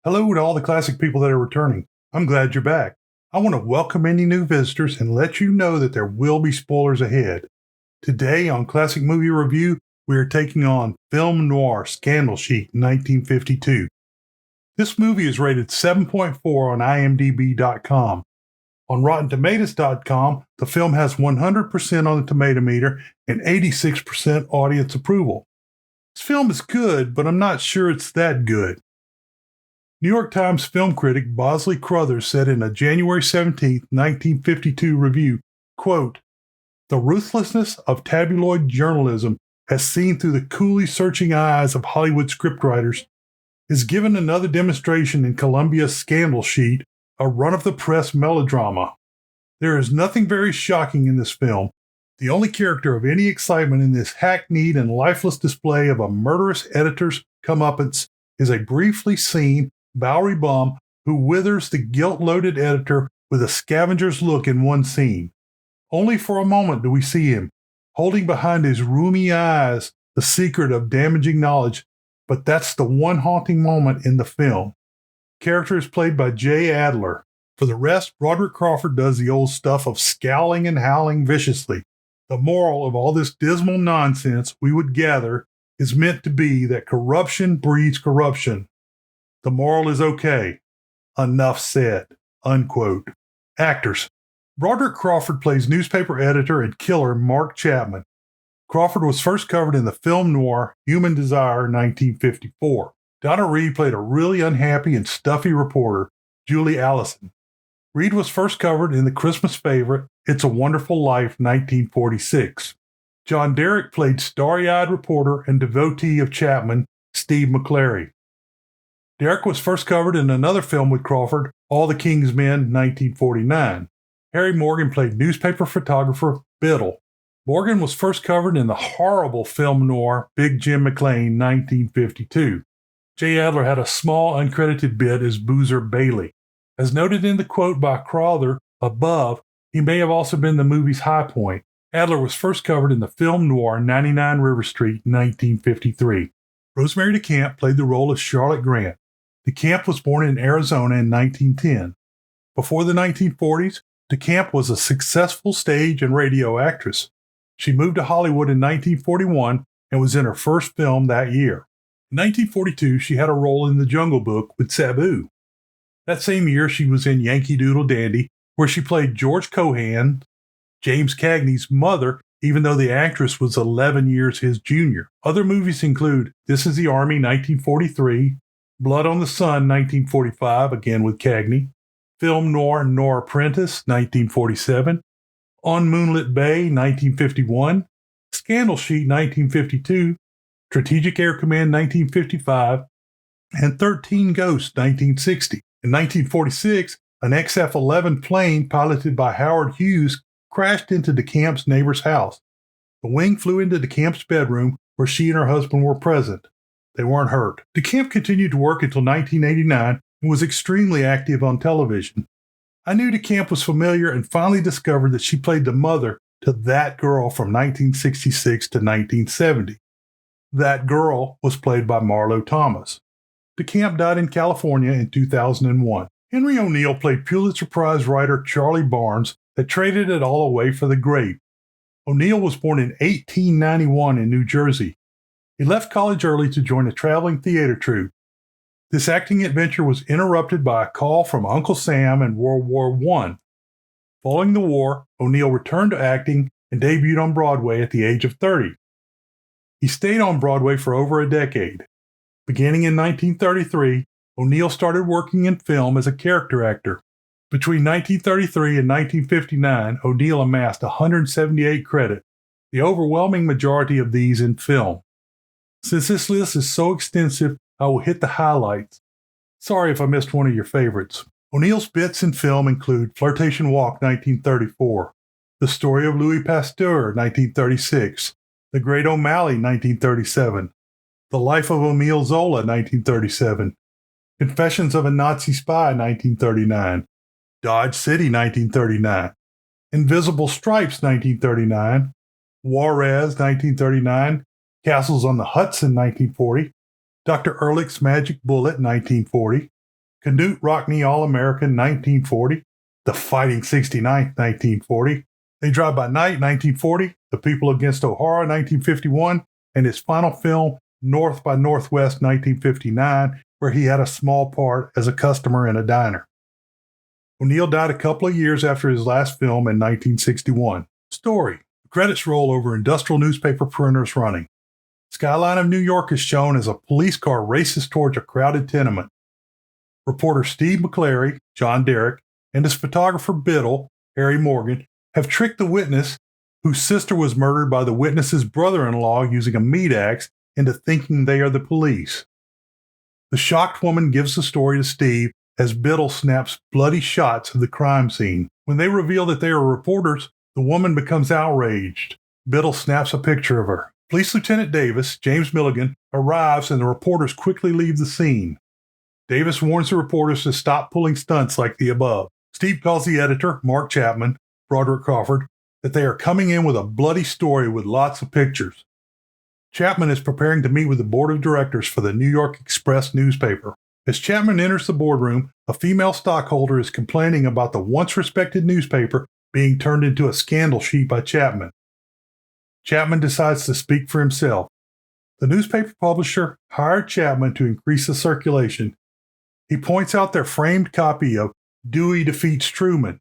Hello to all the classic people that are returning. I'm glad you're back. I want to welcome any new visitors and let you know that there will be spoilers ahead. Today on Classic Movie Review, we are taking on Film Noir Scandal Sheet 1952. This movie is rated 7.4 on IMDb.com. On RottenTomatoes.com, the film has 100% on the tomato meter and 86% audience approval. This film is good, but I'm not sure it's that good. New York Times film critic Bosley Crothers said in a January 17, 1952 review, quote, "The ruthlessness of tabloid journalism, as seen through the coolly searching eyes of Hollywood scriptwriters, is given another demonstration in Columbia's Scandal Sheet, a run-of-the-press melodrama. There is nothing very shocking in this film. The only character of any excitement in this hackneyed and lifeless display of a murderous editor's comeuppance is a briefly seen Bowery bum who withers the guilt-loaded editor with a scavenger's look in one scene. Only for a moment do we see him, holding behind his rheumy eyes the secret of damaging knowledge, but that's the one haunting moment in the film. Character is played by Jay Adler. For the rest, Broderick Crawford does the old stuff of scowling and howling viciously. The moral of all this dismal nonsense, we would gather, is meant to be that corruption breeds corruption. The moral is okay. Enough said." Unquote. Actors. Broderick Crawford plays newspaper editor and killer Mark Chapman. Crawford was first covered in the film noir Human Desire 1954. Donna Reed played a really unhappy and stuffy reporter, Julie Allison. Reed was first covered in the Christmas favorite It's a Wonderful Life 1946. John Derrick played starry-eyed reporter and devotee of Chapman, Steve McClary. Derrick was first covered in another film with Crawford, All the King's Men 1949. Harry Morgan played newspaper photographer Biddle. Morgan was first covered in the horrible film noir Big Jim McLean 1952. Jay Adler had a small uncredited bit as Boozer Bailey. As noted in the quote by Crowther above, he may have also been the movie's high point. Adler was first covered in the film noir 99 River Street 1953. Rosemary DeCamp played the role of Charlotte Grant. DeCamp was born in Arizona in 1910. Before the 1940s, DeCamp was a successful stage and radio actress. She moved to Hollywood in 1941 and was in her first film that year. In 1942, she had a role in The Jungle Book with Sabu. That same year, she was in Yankee Doodle Dandy, where she played George Cohan, James Cagney's mother, even though the actress was 11 years his junior. Other movies include This Is the Army 1943, Blood on the Sun 1945, again with Cagney, Film Noir Noir Apprentice 1947, On Moonlit Bay 1951, Scandal Sheet 1952, Strategic Air Command 1955, and 13 Ghosts 1960. In 1946, an XF-11 plane piloted by Howard Hughes crashed into DeCamp's neighbor's house. The wing flew into DeCamp's bedroom where she and her husband were present. They weren't hurt. DeCamp continued to work until 1989 and was extremely active on television. I knew DeCamp was familiar and finally discovered that she played the mother to That Girl from 1966 to 1970. That Girl was played by Marlo Thomas. DeCamp died in California in 2001. Henry O'Neill played Pulitzer Prize writer Charlie Barnes that traded it all away for the grape. O'Neill was born in 1891 in New Jersey. He left college early to join a traveling theater troupe. This acting adventure was interrupted by a call from Uncle Sam in World War I. Following the war, O'Neill returned to acting and debuted on Broadway at the age of 30. He stayed on Broadway for over a decade. Beginning in 1933, O'Neill started working in film as a character actor. Between 1933 and 1959, O'Neill amassed 178 credits, the overwhelming majority of these in film. Since this list is so extensive, I will hit the highlights. Sorry if I missed one of your favorites. O'Neill's bits in film include Flirtation Walk 1934, The Story of Louis Pasteur 1936, The Great O'Malley 1937, The Life of Emile Zola 1937, Confessions of a Nazi Spy 1939, Dodge City 1939, Invisible Stripes 1939, Juarez 1939, Castles on the Hudson 1940, Dr. Ehrlich's Magic Bullet 1940, Canute Rockne All-American 1940, The Fighting 69th 1940, They Drive by Night 1940, The People Against O'Hara 1951, and his final film, North by Northwest 1959, where he had a small part as a customer in a diner. O'Neill died a couple of years after his last film in 1961. Story. The credits roll over industrial newspaper printers running. Skyline of New York is shown as a police car races towards a crowded tenement. Reporter Steve McClary, John Derrick, and his photographer Biddle, Harry Morgan, have tricked the witness, whose sister was murdered by the witness's brother-in-law using a meat axe, into thinking they are the police. The shocked woman gives the story to Steve as Biddle snaps bloody shots of the crime scene. When they reveal that they are reporters, the woman becomes outraged. Biddle snaps a picture of her. Police Lieutenant Davis, James Milligan, arrives and the reporters quickly leave the scene. Davis warns the reporters to stop pulling stunts like the above. Steve calls the editor, Mark Chapman, Broderick Crawford, that they are coming in with a bloody story with lots of pictures. Chapman is preparing to meet with the board of directors for the New York Express newspaper. As Chapman enters the boardroom, a female stockholder is complaining about the once respected newspaper being turned into a scandal sheet by Chapman. Chapman decides to speak for himself. The newspaper publisher hired Chapman to increase the circulation. He points out their framed copy of Dewey Defeats Truman.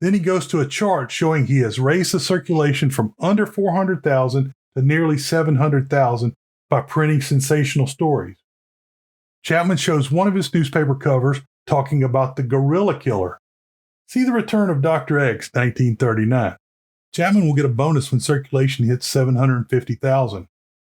Then he goes to a chart showing he has raised the circulation from under 400,000 to nearly 700,000 by printing sensational stories. Chapman shows one of his newspaper covers talking about the gorilla killer. See The Return of Dr. X, 1939. Chapman will get a bonus when circulation hits 750,000.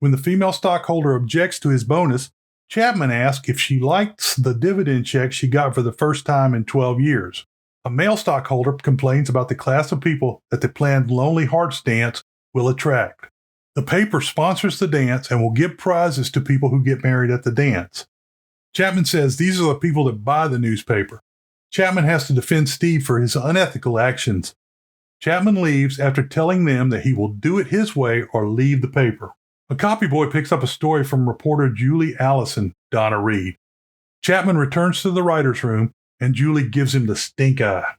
When the female stockholder objects to his bonus, Chapman asks if she likes the dividend check she got for the first time in 12 years. A male stockholder complains about the class of people that the planned Lonely Hearts dance will attract. The paper sponsors the dance and will give prizes to people who get married at the dance. Chapman says these are the people that buy the newspaper. Chapman has to defend Steve for his unethical actions. Chapman leaves after telling them that he will do it his way or leave the paper. A copy boy picks up a story from reporter Julie Allison, Donna Reed. Chapman returns to the writer's room, and Julie gives him the stink eye.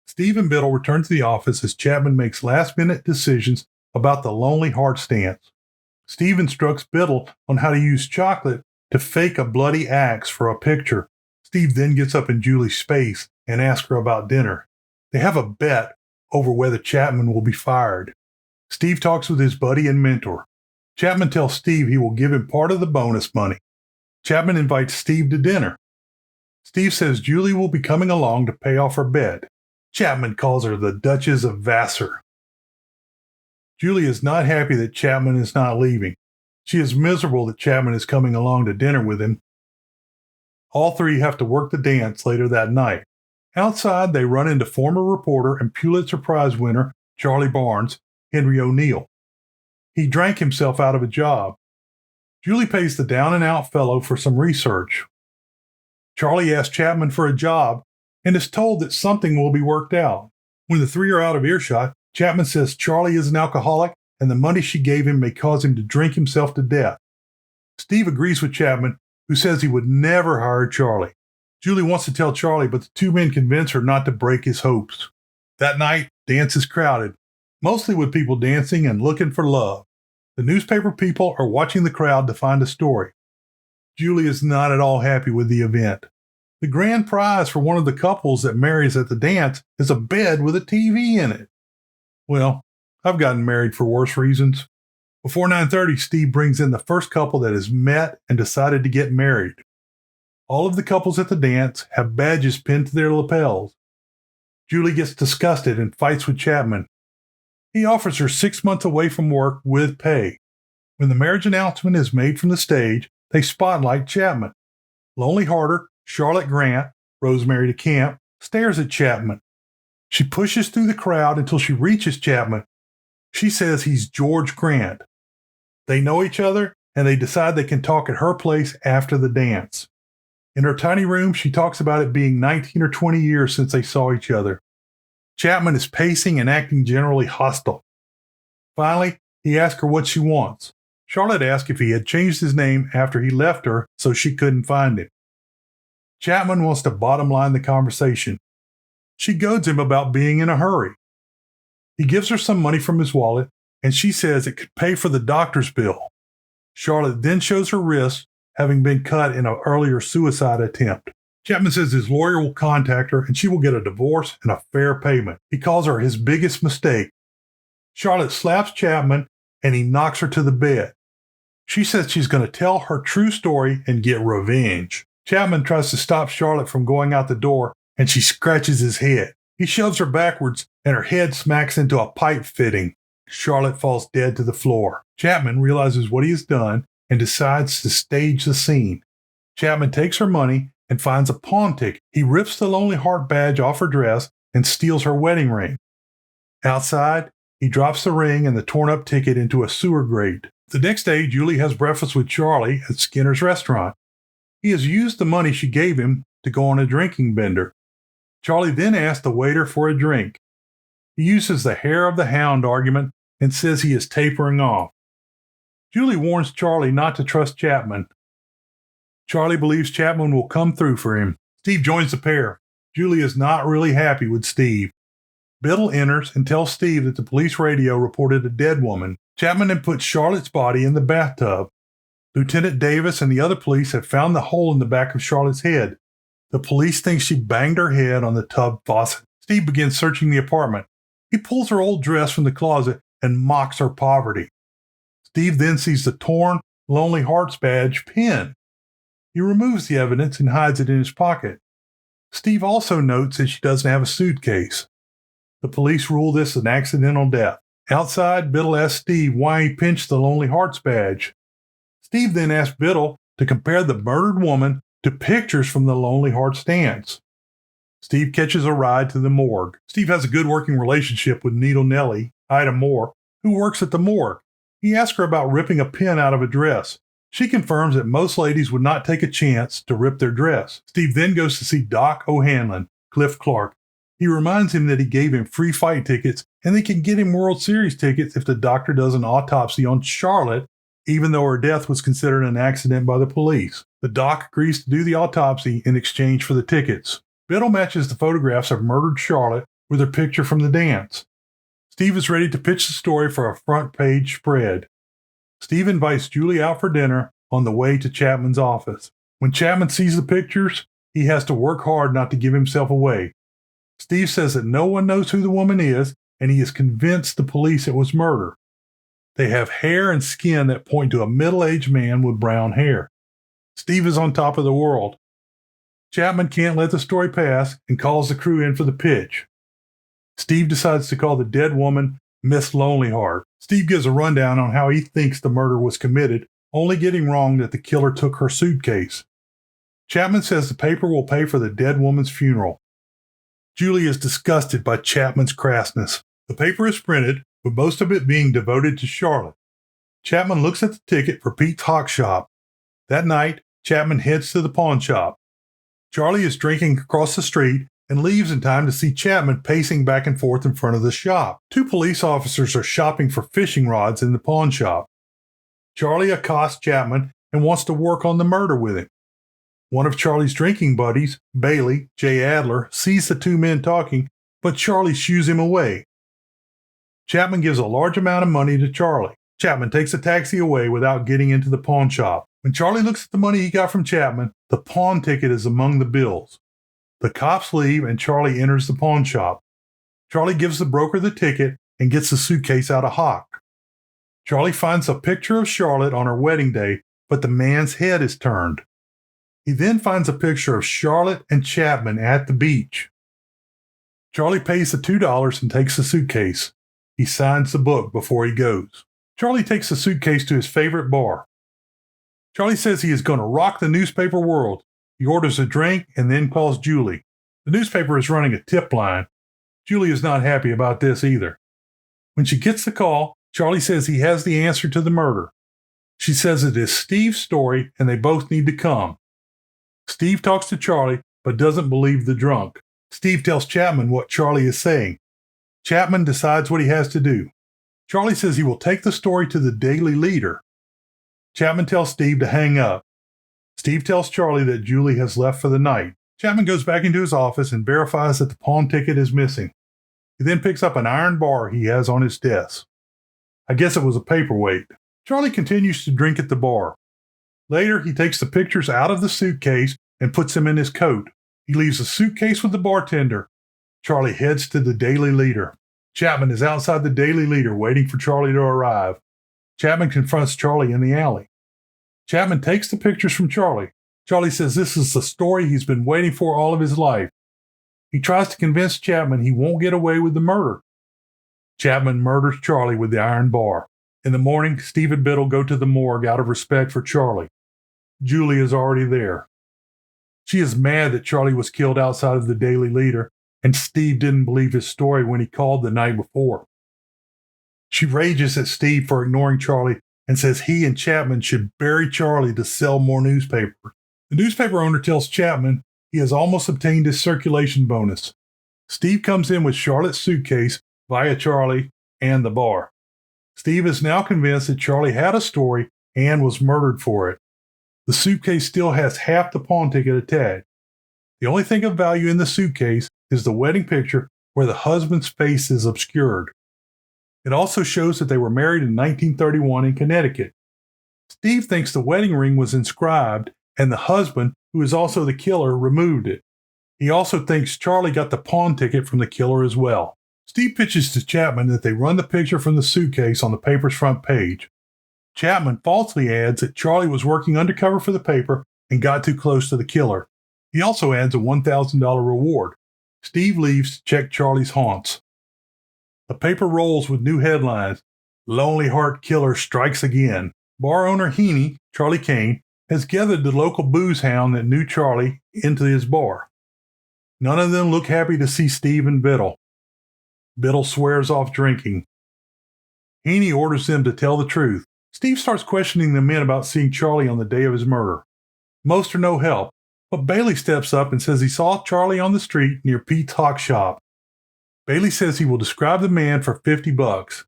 Steve and Biddle return to the office as Chapman makes last-minute decisions about the Lonely Hearts dance. Steve instructs Biddle on how to use chocolate to fake a bloody axe for a picture. Steve then gets up in Julie's space and asks her about dinner. They have a bet over whether Chapman will be fired. Steve talks with his buddy and mentor. Chapman tells Steve he will give him part of the bonus money. Chapman invites Steve to dinner. Steve says Julie will be coming along to pay off her bet. Chapman calls her the Duchess of Vassar. Julie is not happy that Chapman is not leaving. She is miserable that Chapman is coming along to dinner with him. All three have to work the dance later that night. Outside, they run into former reporter and Pulitzer Prize winner Charlie Barnes, Henry O'Neill. He drank himself out of a job. Julie pays the down-and-out fellow for some research. Charlie asks Chapman for a job and is told that something will be worked out. When the three are out of earshot, Chapman says Charlie is an alcoholic and the money she gave him may cause him to drink himself to death. Steve agrees with Chapman, who says he would never hire Charlie. Julie wants to tell Charlie, but the two men convince her not to break his hopes. That night, dance is crowded, mostly with people dancing and looking for love. The newspaper people are watching the crowd to find a story. Julie is not at all happy with the event. The grand prize for one of the couples that marries at the dance is a bed with a TV in it. Well, I've gotten married for worse reasons. Before 9:30, Steve brings in the first couple that has met and decided to get married. All of the couples at the dance have badges pinned to their lapels. Julie gets disgusted and fights with Chapman. He offers her 6 months away from work with pay. When the marriage announcement is made from the stage, they spotlight Chapman. Lonely Hearter, Charlotte Grant, Rosemary DeCamp, stares at Chapman. She pushes through the crowd until she reaches Chapman. She says he's George Grant. They know each other, and they decide they can talk at her place after the dance. In her tiny room, she talks about it being 19 or 20 years since they saw each other. Chapman is pacing and acting generally hostile. Finally, he asks her what she wants. Charlotte asks if he had changed his name after he left her so she couldn't find him. Chapman wants to bottom line the conversation. She goads him about being in a hurry. He gives her some money from his wallet, and she says it could pay for the doctor's bill. Charlotte then shows her wrist, having been cut in an earlier suicide attempt. Chapman says his lawyer will contact her and she will get a divorce and a fair payment. He calls her his biggest mistake. Charlotte slaps Chapman and he knocks her to the bed. She says she's going to tell her true story and get revenge. Chapman tries to stop Charlotte from going out the door and she scratches his head. He shoves her backwards and her head smacks into a pipe fitting. Charlotte falls dead to the floor. Chapman realizes what he has done and decides to stage the scene. Chapman takes her money and finds a pawn ticket. He rips the Lonely Heart badge off her dress and steals her wedding ring. Outside, he drops the ring and the torn-up ticket into a sewer grate. The next day, Julie has breakfast with Charlie at Skinner's restaurant. He has used the money she gave him to go on a drinking bender. Charlie then asks the waiter for a drink. He uses the hair of the hound argument and says he is tapering off. Julie warns Charlie not to trust Chapman. Charlie believes Chapman will come through for him. Steve joins the pair. Julie is not really happy with Steve. Biddle enters and tells Steve that the police radio reported a dead woman. Chapman then puts Charlotte's body in the bathtub. Lieutenant Davis and the other police have found the hole in the back of Charlotte's head. The police think she banged her head on the tub faucet. Steve begins searching the apartment. He pulls her old dress from the closet and mocks her poverty. Steve then sees the torn Lonely Hearts badge pin. He removes the evidence and hides it in his pocket. Steve also notes that she doesn't have a suitcase. The police rule this an accidental death. Outside, Biddle asks Steve why he pinched the Lonely Hearts badge. Steve then asks Biddle to compare the murdered woman to pictures from the Lonely Hearts dance. Steve catches a ride to the morgue. Steve has a good working relationship with Needle Nellie, Ida Moore, who works at the morgue. He asks her about ripping a pin out of a dress. She confirms that most ladies would not take a chance to rip their dress. Steve then goes to see Doc O'Hanlon, Cliff Clark. He reminds him that he gave him free fight tickets and they can get him World Series tickets if the doctor does an autopsy on Charlotte, even though her death was considered an accident by the police. The doc agrees to do the autopsy in exchange for the tickets. Biddle matches the photographs of murdered Charlotte with her picture from the dance. Steve is ready to pitch the story for a front page spread. Steve invites Julie out for dinner on the way to Chapman's office. When Chapman sees the pictures, he has to work hard not to give himself away. Steve says that no one knows who the woman is, and he is convinced the police it was murder. They have hair and skin that point to a middle-aged man with brown hair. Steve is on top of the world. Chapman can't let the story pass and calls the crew in for the pitch. Steve decides to call the dead woman Miss Lonely Heart. Steve gives a rundown on how he thinks the murder was committed, only getting wrong that the killer took her suitcase. Chapman says the paper will pay for the dead woman's funeral. Julie is disgusted by Chapman's crassness. The paper is printed, with most of it being devoted to Charlotte. Chapman looks at the ticket for Pete's Hawk Shop. That night, Chapman heads to the pawn shop. Charlie is drinking across the street and leaves in time to see Chapman pacing back and forth in front of the shop. Two police officers are shopping for fishing rods in the pawn shop. Charlie accosts Chapman and wants to work on the murder with him. One of Charlie's drinking buddies, Bailey, J. Adler, sees the two men talking, but Charlie shoos him away. Chapman gives a large amount of money to Charlie. Chapman takes a taxi away without getting into the pawn shop. When Charlie looks at the money he got from Chapman, the pawn ticket is among the bills. The cops leave and Charlie enters the pawn shop. Charlie gives the broker the ticket and gets the suitcase out of Hawk. Charlie finds a picture of Charlotte on her wedding day, but the man's head is turned. He then finds a picture of Charlotte and Chapman at the beach. Charlie pays the $2 and takes the suitcase. He signs the book before he goes. Charlie takes the suitcase to his favorite bar. Charlie says he is going to rock the newspaper world. He orders a drink and then calls Julie. The newspaper is running a tip line. Julie is not happy about this either. When she gets the call, Charlie says he has the answer to the murder. She says it is Steve's story and they both need to come. Steve talks to Charlie but doesn't believe the drunk. Steve tells Chapman what Charlie is saying. Chapman decides what he has to do. Charlie says he will take the story to the Daily Leader. Chapman tells Steve to hang up. Steve tells Charlie that Julie has left for the night. Chapman goes back into his office and verifies that the pawn ticket is missing. He then picks up an iron bar he has on his desk. I guess it was a paperweight. Charlie continues to drink at the bar. Later, he takes the pictures out of the suitcase and puts them in his coat. He leaves the suitcase with the bartender. Charlie heads to the Daily Leader. Chapman is outside the Daily Leader waiting for Charlie to arrive. Chapman confronts Charlie in the alley. Chapman takes the pictures from Charlie. Charlie says this is the story he's been waiting for all of his life. He tries to convince Chapman he won't get away with the murder. Chapman murders Charlie with the iron bar. In the morning, Steve and Biddle go to the morgue out of respect for Charlie. Julie is already there. She is mad that Charlie was killed outside of the Daily Leader, and Steve didn't believe his story when he called the night before. She rages at Steve for ignoring Charlie and says he and Chapman should bury Charlie to sell more newspapers. The newspaper owner tells Chapman he has almost obtained his circulation bonus. Steve comes in with Charlotte's suitcase via Charlie and the bar. Steve is now convinced that Charlie had a story and was murdered for it. The suitcase still has half the pawn ticket attached. The only thing of value in the suitcase is the wedding picture where the husband's face is obscured. It also shows that they were married in 1931 in Connecticut. Steve thinks the wedding ring was inscribed and the husband, who is also the killer, removed it. He also thinks Charlie got the pawn ticket from the killer as well. Steve pitches to Chapman that they run the picture from the suitcase on the paper's front page. Chapman falsely adds that Charlie was working undercover for the paper and got too close to the killer. He also adds a $1,000 reward. Steve leaves to check Charlie's haunts. The paper rolls with new headlines. Lonely Heart Killer strikes again. Bar owner Heaney, Charlie Kane, has gathered the local booze hound that knew Charlie into his bar. None of them look happy to see Steve and Biddle. Biddle swears off drinking. Heaney orders them to tell the truth. Steve starts questioning the men about seeing Charlie on the day of his murder. Most are no help, but Bailey steps up and says he saw Charlie on the street near Pete's Hawk Shop. Bailey says he will describe the man for $50,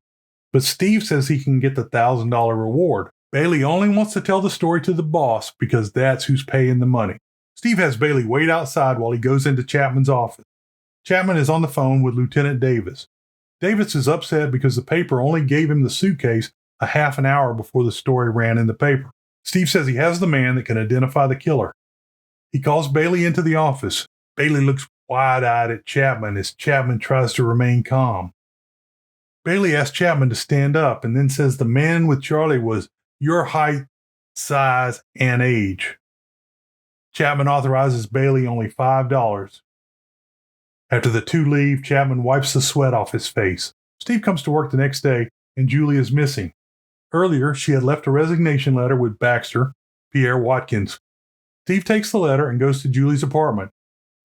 but Steve says he can get the $1,000 reward. Bailey only wants to tell the story to the boss because that's who's paying the money. Steve has Bailey wait outside while he goes into Chapman's office. Chapman is on the phone with Lieutenant Davis. Davis is upset because the paper only gave him the suitcase a half an hour before the story ran in the paper. Steve says he has the man that can identify the killer. He calls Bailey into the office. Bailey looks wide-eyed at Chapman as Chapman tries to remain calm. Bailey asks Chapman to stand up and then says the man with Charlie was your height, size, and age. Chapman authorizes Bailey only $5. After the two leave, Chapman wipes the sweat off his face. Steve comes to work the next day, and Julie is missing. Earlier, she had left a resignation letter with Baxter, Pierre Watkins. Steve takes the letter and goes to Julie's apartment.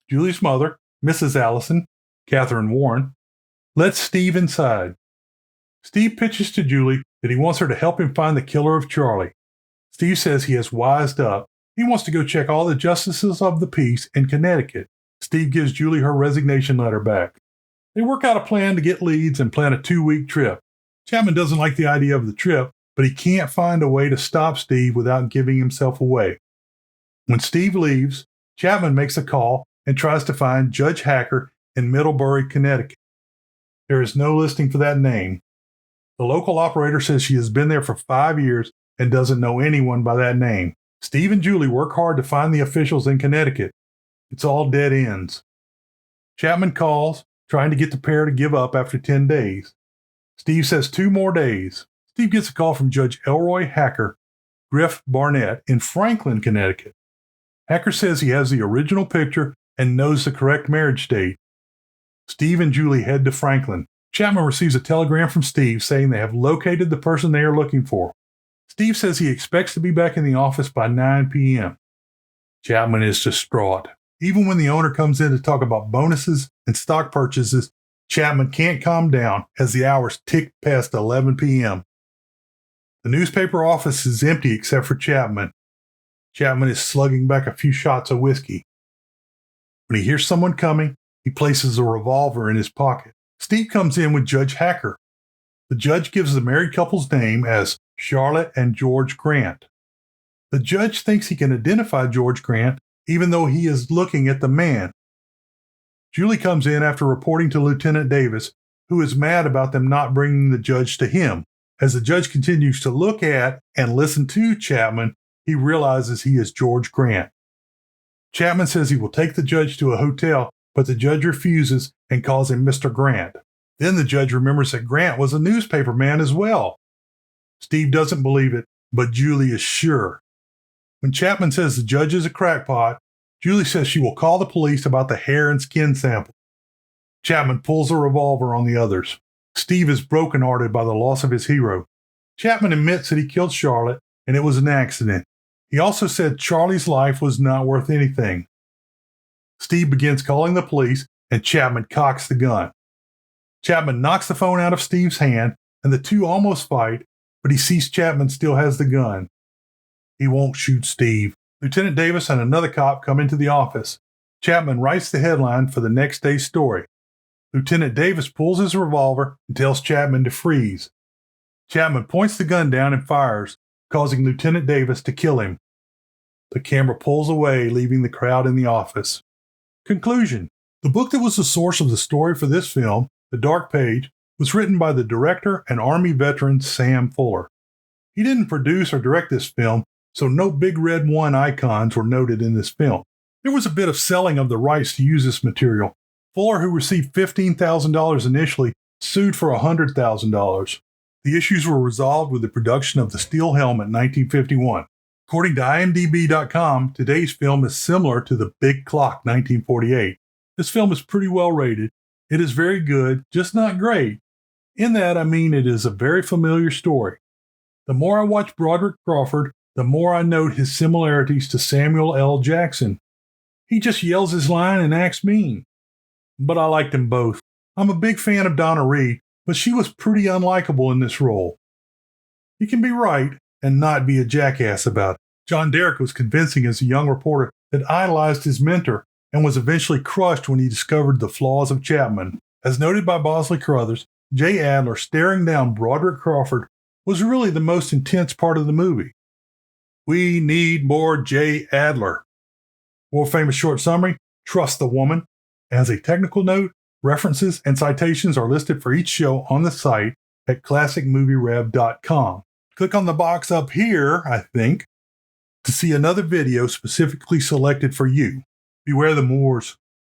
Julie's mother, Mrs. Allison, Catherine Warren, lets Steve inside. Steve pitches to Julie that he wants her to help him find the killer of Charlie. Steve says he has wised up. He wants to go check all the justices of the peace in Connecticut. Steve gives Julie her resignation letter back. They work out a plan to get leads and plan a 2-week trip. Chapman doesn't like the idea of the trip, but he can't find a way to stop Steve without giving himself away. When Steve leaves, Chapman makes a call and tries to find Judge Hacker in Middlebury, Connecticut. There is no listing for that name. The local operator says she has been there for 5 years and doesn't know anyone by that name. Steve and Julie work hard to find the officials in Connecticut. It's all dead ends. Chapman calls, trying to get the pair to give up after 10 days. Steve says 2 more days. Steve gets a call from Judge Elroy Hacker, Griff Barnett, in Franklin, Connecticut. Hacker says he has the original picture and knows the correct marriage date. Steve and Julie head to Franklin. Chapman receives a telegram from Steve saying they have located the person they are looking for. Steve says he expects to be back in the office by 9 p.m. Chapman is distraught. Even when the owner comes in to talk about bonuses and stock purchases, Chapman can't calm down as the hours tick past 11 p.m. The newspaper office is empty except for Chapman. Chapman is slugging back a few shots of whiskey. When he hears someone coming, he places a revolver in his pocket. Steve comes in with Judge Hacker. The judge gives the married couple's name as Charlotte and George Grant. The judge thinks he can identify George Grant even though he is looking at the man. Julie comes in after reporting to Lieutenant Davis, who is mad about them not bringing the judge to him. As the judge continues to look at and listen to Chapman, he realizes he is George Grant. Chapman says he will take the judge to a hotel, but the judge refuses and calls him Mr. Grant. Then the judge remembers that Grant was a newspaper man as well. Steve doesn't believe it, but Julie is sure. When Chapman says the judge is a crackpot, Julie says she will call the police about the hair and skin sample. Chapman pulls a revolver on the others. Steve is brokenhearted by the loss of his hero. Chapman admits that he killed Charlotte and it was an accident. He also said Charlie's life was not worth anything. Steve begins calling the police and Chapman cocks the gun. Chapman knocks the phone out of Steve's hand and the two almost fight, but he sees Chapman still has the gun. He won't shoot Steve. Lieutenant Davis and another cop come into the office. Chapman writes the headline for the next day's story. Lieutenant Davis pulls his revolver and tells Chapman to freeze. Chapman points the gun down and fires, causing Lieutenant Davis to kill him. The camera pulls away, leaving the crowd in the office. Conclusion. The book that was the source of the story for this film, The Dark Page, was written by the director and Army veteran Sam Fuller. He didn't produce or direct this film, so no big red one icons were noted in this film. There was a bit of selling of the rights to use this material. Fuller, who received $15,000 initially, sued for $100,000. The issues were resolved with the production of The Steel Helmet in 1951. According to IMDb.com, today's film is similar to The Big Clock 1948. This film is pretty well rated. It is very good, just not great. In that, I mean it is a very familiar story. The more I watch Broderick Crawford, the more I note his similarities to Samuel L. Jackson. He just yells his line and acts mean. But I liked them both. I'm a big fan of Donna Reed, but she was pretty unlikable in this role. You can be right and not be a jackass about it. John Derek was convincing as a young reporter that idolized his mentor and was eventually crushed when he discovered the flaws of Chapman. As noted by Bosley Carruthers, Jay Adler staring down Broderick Crawford was really the most intense part of the movie. We need more Jay Adler. World famous short summary, Trust the Woman. As a technical note, references and citations are listed for each show on the site at classicmovierev.com. Click on the box up here, I think, to see another video specifically selected for you. Beware the Moors.